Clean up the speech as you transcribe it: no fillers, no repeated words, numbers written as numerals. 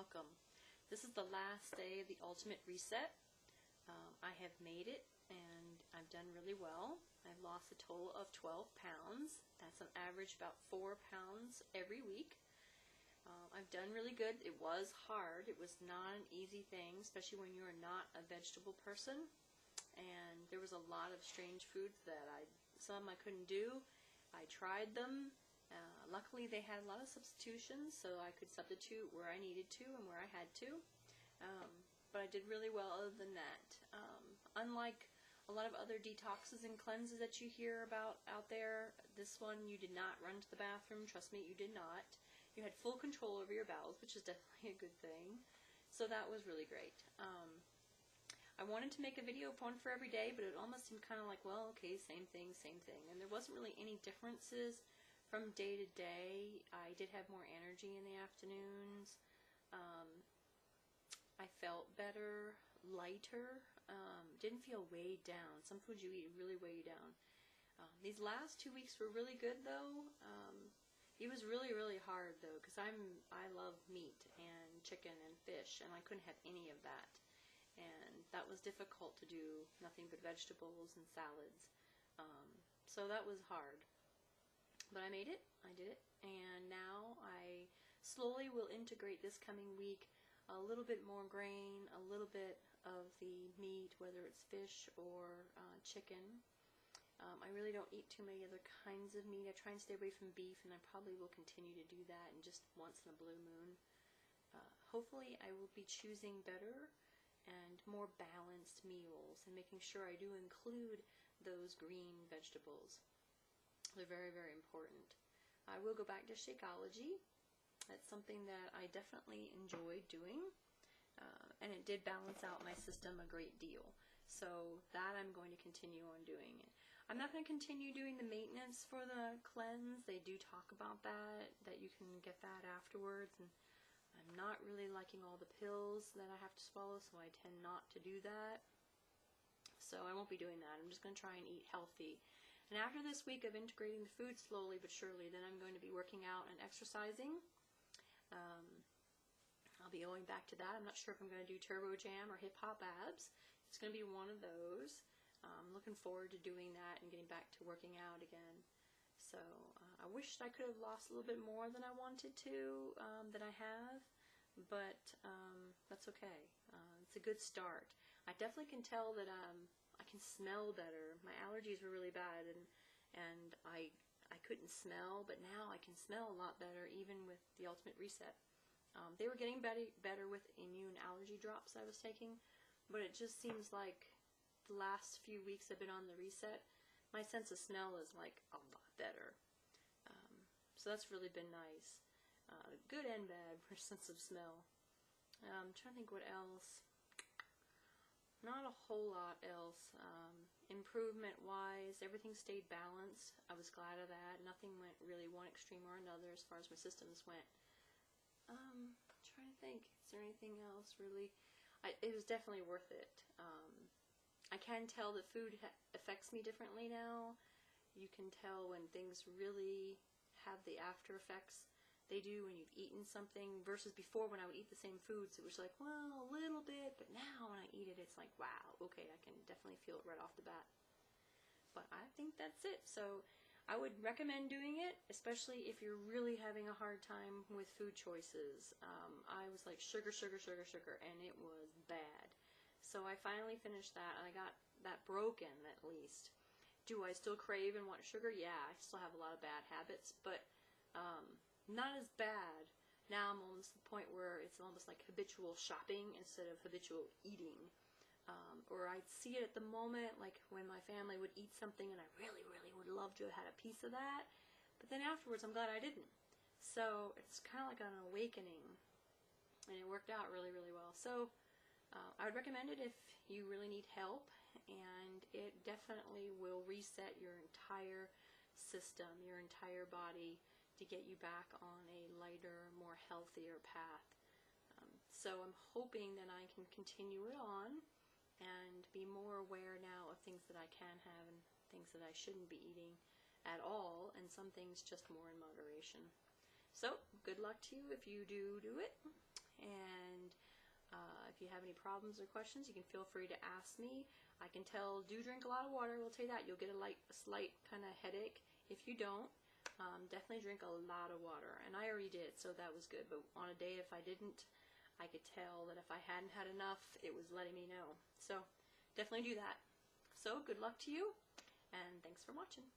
welcome. This is the last day of the ultimate reset. I have made it and I've done really well. I've lost a total of 12 pounds. That's an average about 4 pounds every week. I've done really good. It was hard. It was not an easy thing, especially when you're not a vegetable person. And there was a lot of strange foods that some I couldn't do. I tried them. Luckily, they had a lot of substitutions, so I could substitute where I needed to and where I had to. But I did really well other than that. Unlike a lot of other detoxes and cleanses that you hear about out there, this one you did not run to the bathroom. Trust me, you did not. You had full control over your bowels, which is definitely a good thing. So that was really great. I wanted to make a video of one for every day, but it almost seemed kind of like, well, okay, same thing, same thing. And there wasn't really any differences from day to day. I did have more energy in the afternoons. I felt better, lighter, didn't feel weighed down. Some foods you eat really weigh you down. These last 2 weeks were really good though. It was really, really hard though, because I love meat and chicken and fish, and I couldn't have any of that. And that was difficult to do, nothing but vegetables and salads. So that was hard. But I made it, I did it, and now I slowly will integrate this coming week a little bit more grain, a little bit of the meat, whether it's fish or chicken. I really don't eat too many other kinds of meat. I try and stay away from beef, and I probably will continue to do that in just once in a blue moon. Hopefully I will be choosing better and more balanced meals and making sure I do include those green vegetables. They're very, very important. I will go back to Shakeology. That's something that I definitely enjoyed doing, and it did balance out my system a great deal. So that I'm going to continue on doing it. I'm not going to continue doing the maintenance for the cleanse. They do talk about that you can get that afterwards, and I'm not really liking all the pills that I have to swallow, so I tend not to do that. So I won't be doing that. I'm just going to try and eat healthy. And after this week of integrating the food slowly but surely, then I'm going to be working out and exercising. I'll be going back to that. I'm not sure if I'm going to do Turbo Jam or Hip Hop Abs. It's going to be one of those. I'm looking forward to doing that and getting back to working out again. So I wish I could have lost a little bit more than I wanted to, than I have, but that's okay. It's a good start. I definitely can tell that I can smell better. My allergies were really bad, and I couldn't smell, but now I can smell a lot better, even with the Ultimate Reset. They were getting better with immune allergy drops I was taking, but it just seems like the last few weeks I've been on the reset, my sense of smell is like a lot better. So that's really been nice. Good and bad for sense of smell. I'm trying to think what else. Not a whole lot else. Improvement-wise, everything stayed balanced. I was glad of that. Nothing went really one extreme or another as far as my systems went. Trying to think. Is there anything else really? It was definitely worth it. I can tell that food affects me differently now. You can tell when things really have the after effects they do when you've eaten something, versus before when I would eat the same foods, it was like, well, a little bit, but now when I eat it, it's like, wow, okay, I can definitely feel it right off the bat. But I think that's it. So I would recommend doing it, especially if you're really having a hard time with food choices. I was like sugar, sugar, sugar, sugar, and it was bad. So I finally finished that, and I got that broken at least. Do I still crave and want sugar? Yeah, I still have a lot of bad habits, but not as bad. Now I'm almost to the point where it's almost like habitual shopping instead of habitual eating. Or I'd see it at the moment, like when my family would eat something and I really, really would love to have had a piece of that. But then afterwards, I'm glad I didn't. So it's kind of like an awakening. And it worked out really, really well. So I would recommend it if you really need help. And it definitely will reset your entire system, your entire body, to get you back on a lighter, more healthier path. So I'm hoping that I can continue it on and be more aware now of things that I can have and things that I shouldn't be eating at all, and some things just more in moderation. So good luck to you if you do it, and if you have any problems or questions, you can feel free to ask me. I can tell, do drink a lot of water. I will tell you that. You'll get a slight kind of headache if you don't. Definitely drink a lot of water, and I already did, so that was good. But on a day if I didn't, I could tell that if I hadn't had enough, it was letting me know. So definitely do that. So good luck to you, and thanks for watching.